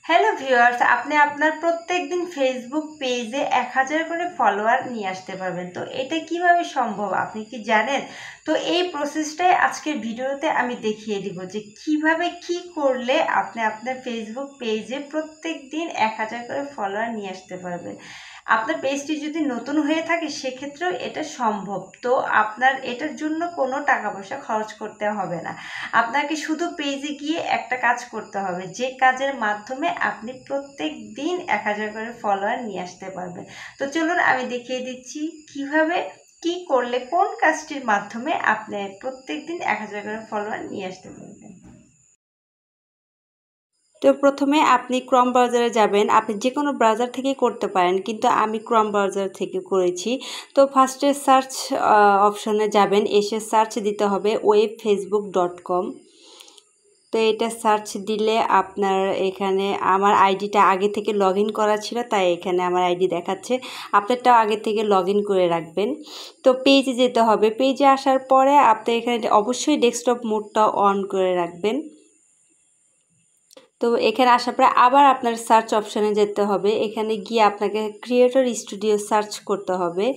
Hello viewers, আপনি আপনার প্রত্যেকদিন ফেসবুক পেজে 1000 করে ফলোয়ার নিয়ে আসতে পারবেন। তো এটা কিভাবে সম্ভব আপনি কি জানেন? তো এই প্রসেসটাই আজকের ভিডিওতে আমি দেখিয়ে দিব যে কিভাবে কি করলে আপনি আপনার ফেসবুক পেজে প্রত্যেকদিন 1000 করে ফলোয়ার নিয়ে আসতে পারবেন। আপনার পেজটি যদি নতুন হয়ে থাকে সেক্ষেত্রেও এটা সম্ভব। তো আপনার এটার জন্য কোনো টাকা পয়সা খরচ করতে হবে না। আপনাকে শুধু পেজে গিয়ে একটা কাজ করতে হবে, যে কাজের মাধ্যমে আপনি প্রত্যেক দিন 1000 করে ফলোয়ার নিয়ে আসতে পারবেন। তো চলুন আমি দেখিয়ে দিচ্ছি কিভাবে কি করলে কোন কাজটির মাধ্যমে আপনি প্রত্যেক দিন 1000 করে ফলোয়ার নিয়ে আসতে পারবেন। তো প্রথমে আপনি ক্রোম ব্রাউজারে যাবেন। আপনি যে কোনো ব্রাউজার থেকে করতে পারেন, কিন্তু আমি ক্রোম ব্রাউজার থেকে করেছি। তো ফার্স্টে সার্চ অপশনে যাবেন, এসে সার্চ দিতে হবে webfacebook.com। তো এটা সার্চ দিলে আপনার এখানে আমার আইডিটা আগে থেকে লগ ইন করা ছিল, তাই এখানে আমার আইডি দেখাচ্ছে। আপনারটাও আগে থেকে লগ ইন করে রাখবেন। তো পেজে যেতে হবে। পেজে আসার পরে আপনি এখানে অবশ্যই ডেস্কটপ মোডটা অন করে রাখবেন। তো এখানে আসার পরে আবার আপনার সার্চ অপশানে যেতে হবে। এখানে গিয়ে আপনাকে ক্রিয়েটর স্টুডিও সার্চ করতে হবে।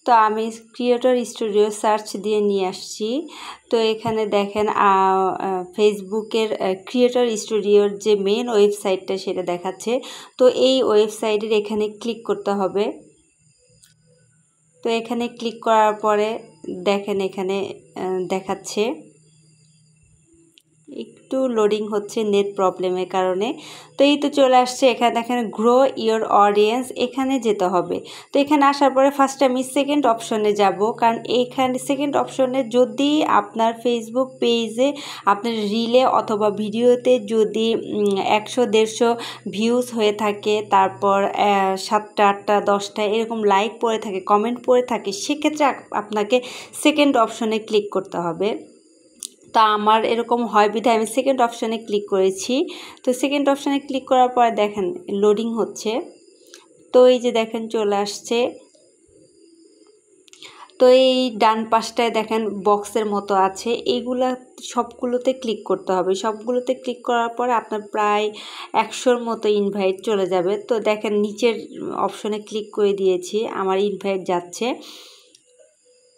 তো আমি ক্রিয়েটর স্টুডিও সার্চ দিয়ে নিয়ে আসছি। তো এখানে দেখেন ফেসবুকের ক্রিয়েটর স্টুডিওর যে মেন ওয়েবসাইটটা সেটা দেখাচ্ছে। তো এই ওয়েবসাইটের এখানে ক্লিক করতে হবে। তো এখানে ক্লিক করার পরে দেখেন এখানে দেখাচ্ছে, একটু লোডিং হচ্ছে নেট প্রবলেমের কারণে। তো এই তো চলে আসছে। এখানে দেখেন গ্রো ইওর অডিয়েন্স, এখানে যেতে হবে। তো এখানে আসার পরে ফার্স্টে আমি সেকেন্ড অপশনে যাব, কারণ এইখানে সেকেন্ড অপশনে যদি আপনার ফেসবুক পেজে আপনার রিলে অথবা ভিডিওতে যদি 100-150 ভিউজ হয়ে থাকে, তারপর 7টা 8টা 10টা এরকম লাইক পড়ে থাকে, কমেন্ট পড়ে থাকে, সেক্ষেত্রে আপনাকে সেকেন্ড অপশনে ক্লিক করতে হবে। তা আমার এরকম হয় বিধায় আমি সেকেন্ড অপশানে ক্লিক করেছি। তো সেকেন্ড অপশানে ক্লিক করার পরে দেখেন লোডিং হচ্ছে। তো এই যে দেখেন চলে আসছে। তো এই ডান পাশটায় দেখেন বক্সের মতো আছে, এইগুলা সবগুলোতে ক্লিক করতে হবে। সবগুলোতে ক্লিক করার পরে আপনার প্রায় 100-র মতো ইনভাইট চলে যাবে। তো দেখেন নিচের অপশনে ক্লিক করে দিয়েছি, আমার ইনভাইট যাচ্ছে।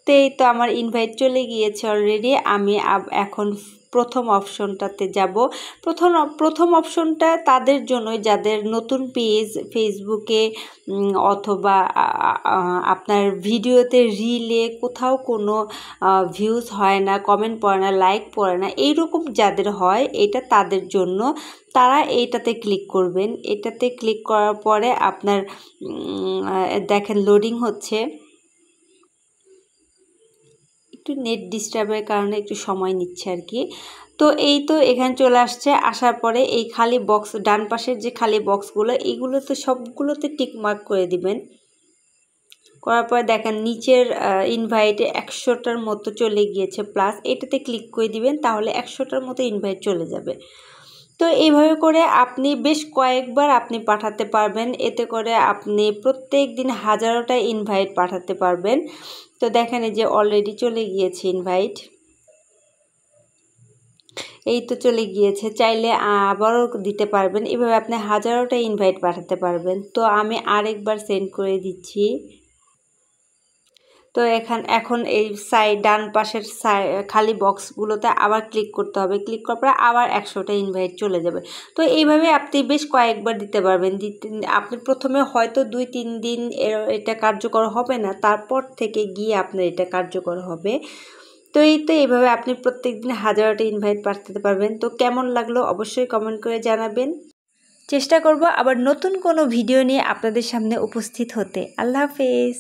তো এই তো আমার ইনভাইট চলে গিয়েছে অলরেডি। আমি এখন প্রথম অপশনটাতে যাব। প্রথম অপশনটা তাদের জন্যই যাদের নতুন পেজ ফেসবুকে অথবা আপনার ভিডিওতে রিলে কোথাও কোনো ভিউজ হয় না, কমেন্ট পড়ে না, লাইক পড়ে না, এইরকম যাদের হয় এটা তাদের জন্য। তারা এইটাতে ক্লিক করবেন। এটাতে ক্লিক করার পরে আপনার দেখেন লোডিং হচ্ছে, একটু নেট ডিস্টার্বের কারণে একটু সময় নিচ্ছে আর কি। তো এই তো এখানে চলে আসছে। আসার পরে এই খালি বক্স, ডান পাশের যে খালি বক্সগুলো, এইগুলোতে সবগুলোতে টিক মার্ক করে দিবেন। করার পরে দেখেন নিচের ইনভাইটে 100টার মতো চলে গিয়েছে প্লাস, এটাতে ক্লিক করে দিবেন, তাহলে 100টার মতো ইনভাইট চলে যাবে। তো এইভাবে করে আপনি বেশ কয়েকবার আপনি পাঠাতে পারবেন। এতে করে আপনি প্রত্যেক দিন 1000টা ইনভাইট পাঠাতে পারবেন। তো দেখেন এই যে অলরেডি চলে গিয়েছে ইনভাইট, এই তো চলে গিয়েছে। চাইলে আবারও দিতে পারবেন। এভাবে আপনি 1000টা ইনভাইট পাঠাতে পারবেন। তো আমি আরেকবার সেন্ড করে দিচ্ছি। তো এখন এই ডান পাশের খালি বক্সগুলোতে আবার ক্লিক করতে হবে। ক্লিক করার পরে আবার 100টা ইনভাইট চলে যাবে। তো এইভাবে আপনি বেশ কয়েকবার দিতে পারবেন। আপনি প্রথমে হয়তো 2-3 দিন এটা কার্যকর হবে না, তারপর থেকে গিয়ে আপনার এটা কার্যকর হবে। তো এই তো এইভাবে আপনি প্রত্যেক দিন 1000টা ইনভাইট পাঠাতে পারবেন। তো কেমন লাগলো অবশ্যই কমেন্ট করে জানাবেন। চেষ্টা করব আবার নতুন কোনো ভিডিও নিয়ে আপনাদের সামনে উপস্থিত হতে। আল্লাহ হাফেজ।